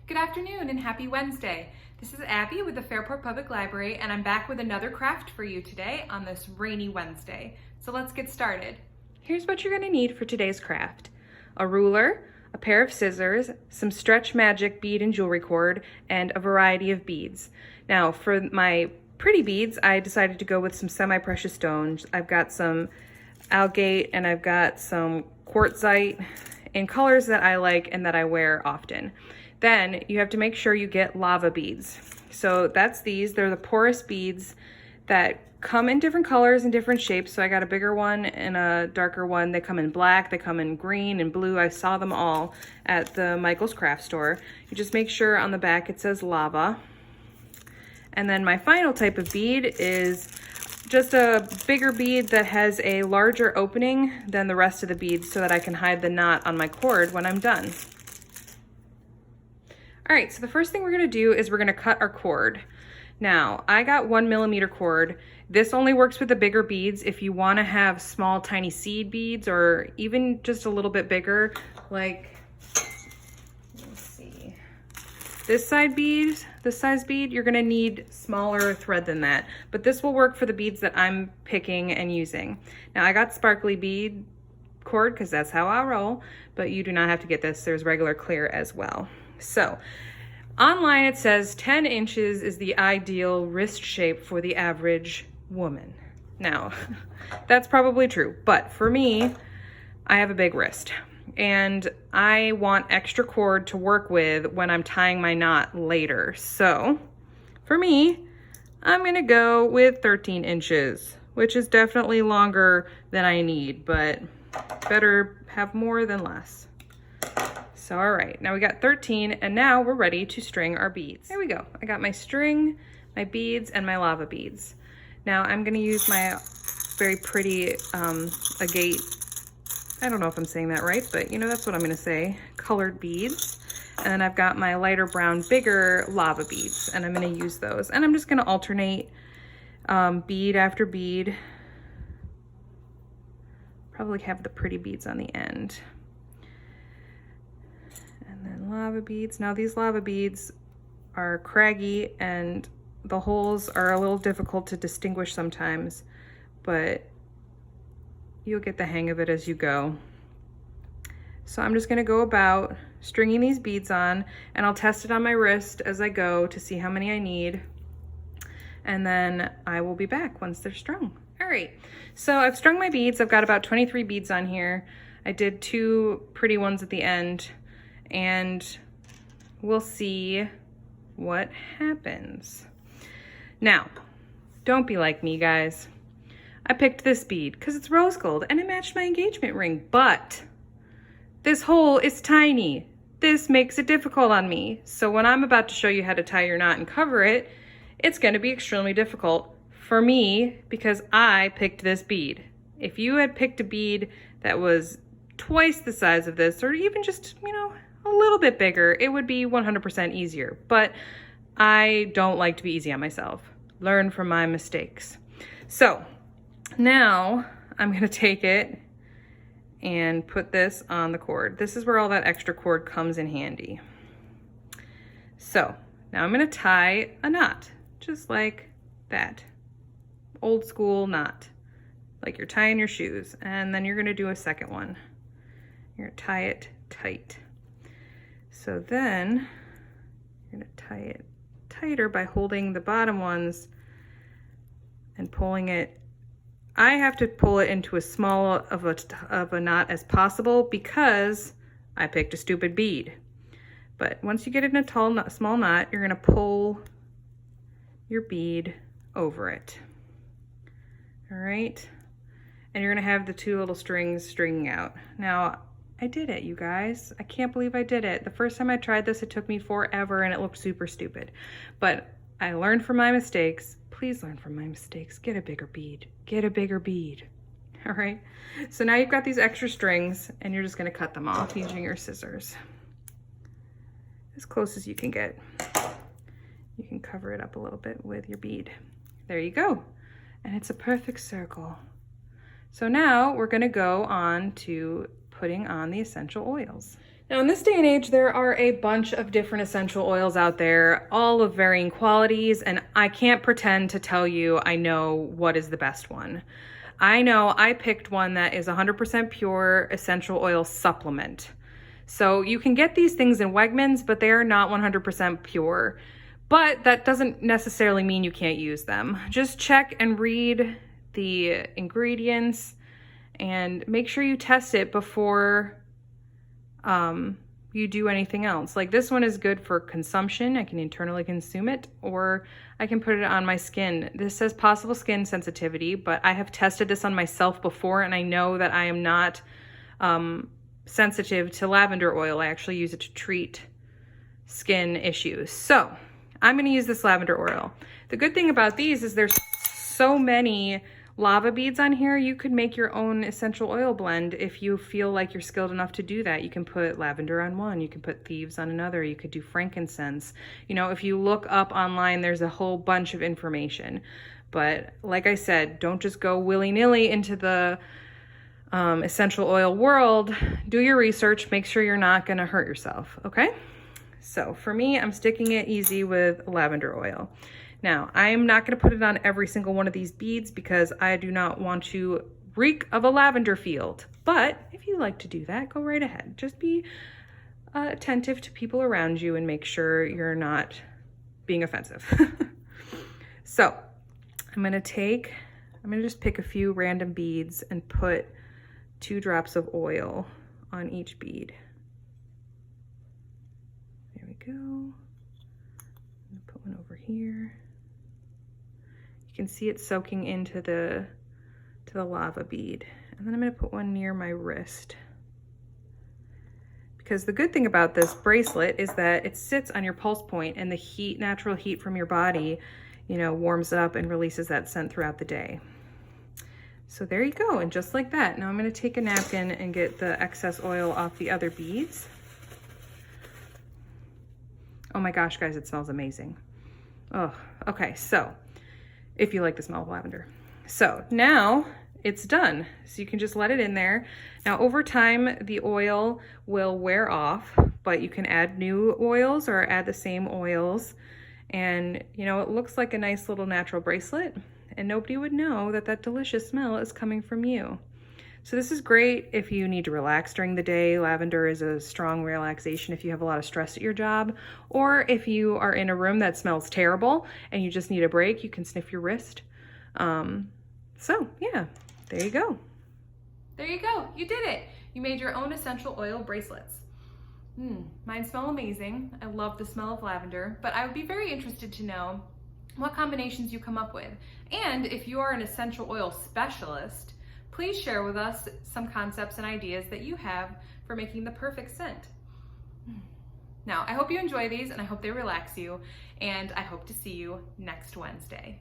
Good afternoon and happy Wednesday. This is Abby with the Fairport Public Library, and I'm back with another craft for you today on this rainy Wednesday. So let's get started. Here's what you're going to need for today's craft: a ruler, a pair of scissors, some Stretch Magic bead and jewelry cord, and a variety of beads. Now for my pretty beads, I decided to go with some semi-precious stones. I've got some agate and I've got some quartzite in colors that I like and that I wear often. Then you have to make sure you get lava beads. So that's these. They're the porous beads that come in different colors and different shapes. So I got a bigger one and a darker one. They come in black, they come in green and blue. I saw them all at the Michael's craft store. You just make sure on the back it says lava. And then my final type of bead is just a bigger bead that has a larger opening than the rest of the beads so that I can hide the knot on my cord when I'm done. All right, so the first thing we're gonna do is we're gonna cut our cord. Now, I got 1mm cord. This only works with the bigger beads. If you wanna have small, tiny seed beads or even just a little bit bigger, like, let's see, this size bead, you're gonna need smaller thread than that. But this will work for the beads that I'm picking and using. Now, I got sparkly bead cord because that's how I roll, but you do not have to get this. There's regular clear as well. So online it says 10 inches is the ideal wrist shape for the average woman. Now, that's probably true, but for me, I have a big wrist and I want extra cord to work with when I'm tying my knot later. So for me, I'm gonna go with 13 inches, which is definitely longer than I need, but better have more than less. So, all right, now we got 13 and now we're ready to string our beads. There we go. I got my string, my beads, and my lava beads. Now I'm gonna use my very pretty agate, I don't know if I'm saying that right, but you know, that's what I'm gonna say, colored beads. And then I've got my lighter brown, bigger lava beads, and I'm gonna use those. And I'm just gonna alternate bead after bead. Probably have the pretty beads on the end. And then lava beads. Now these lava beads are craggy and the holes are a little difficult to distinguish sometimes, but you'll get the hang of it as you go. So I'm just gonna go about stringing these beads on, and I'll test it on my wrist as I go to see how many I need. And then I will be back once they're strung. All right, so I've strung my beads. I've got about 23 beads on here. I did 2 pretty ones at the end, and we'll see what happens. Now, don't be like me, guys. I picked this bead because it's rose gold and it matched my engagement ring, but this hole is tiny. This makes it difficult on me. So when I'm about to show you how to tie your knot and cover it, it's gonna be extremely difficult for me because I picked this bead. If you had picked a bead that was twice the size of this, or even just, you know, a little bit bigger, it would be 100% easier. But I don't like to be easy on myself. Learn from my mistakes. So now I'm gonna take it and put this on the cord. This is where all that extra cord comes in handy. So now I'm gonna tie a knot, just like that. Old school knot, like you're tying your shoes. And then you're gonna do a second one. You're gonna tie it tight. So then you're gonna tie it tighter by holding the bottom ones and pulling it. I have to pull it into as small of a knot as possible because I picked a stupid bead. But once you get it in a small knot, you're gonna pull your bead over it. All right, and you're gonna have the 2 little strings stringing out. Now, I did it, you guys. I can't believe I did it. The first time I tried this, it took me forever and it looked super stupid. But I learned from my mistakes. Please learn from my mistakes. Get a bigger bead. Get a bigger bead. All right, so now you've got these extra strings and you're just gonna cut them off using your scissors. As close as you can get. You can cover it up a little bit with your bead. There you go. And it's a perfect circle. So now we're gonna go on to putting on the essential oils. Now in this day and age, there are a bunch of different essential oils out there, all of varying qualities, and I can't pretend to tell you I know what is the best one. I know I picked one that is 100% pure essential oil supplement. So you can get these things in Wegmans, but they are not 100% pure. But that doesn't necessarily mean you can't use them. Just check and read the ingredients and make sure you test it before you do anything else. Like this one is good for consumption. I can internally consume it, or I can put it on my skin. This says possible skin sensitivity, but I have tested this on myself before and I know that I am not sensitive to lavender oil. I actually use it to treat skin issues. So I'm gonna use this lavender oil. The good thing about these is there's so many lava beads on here. You could make your own essential oil blend if you feel like you're skilled enough to do that. You can put lavender on one, you can put thieves on another, you could do frankincense. You know, if you look up online, there's a whole bunch of information. But like I said, don't just go willy-nilly into the essential oil world. Do your research, make sure you're not gonna hurt yourself, okay? So for me, I'm sticking it easy with lavender oil. Now, I'm not gonna put it on every single one of these beads because I do not want to reek of a lavender field. But if you like to do that, go right ahead. Just be attentive to people around you and make sure you're not being offensive. So I'm gonna just pick a few random beads and put 2 drops of oil on each bead. There we go. I'm gonna put one over here. You can see it soaking into the lava bead. And then I'm gonna put one near my wrist. Because the good thing about this bracelet is that it sits on your pulse point and the heat, natural heat from your body, you know, warms it up and releases that scent throughout the day. So there you go, and just like that. Now I'm gonna take a napkin and get the excess oil off the other beads. Oh my gosh, guys, it smells amazing. Oh, okay, so if you like the smell of lavender. So now it's done. So you can just let it in there. Now over time, the oil will wear off, but you can add new oils or add the same oils. And you know, it looks like a nice little natural bracelet and nobody would know that that delicious smell is coming from you. So this is great if you need to relax during the day. Lavender is a strong relaxation if you have a lot of stress at your job, or if you are in a room that smells terrible and you just need a break, you can sniff your wrist. So yeah, there you go. There you go, you did it. You made your own essential oil bracelets. Mine smell amazing. I love the smell of lavender, but I would be very interested to know what combinations you come up with. And if you are an essential oil specialist, please share with us some concepts and ideas that you have for making the perfect scent. Now, I hope you enjoy these and I hope they relax you, and I hope to see you next Wednesday.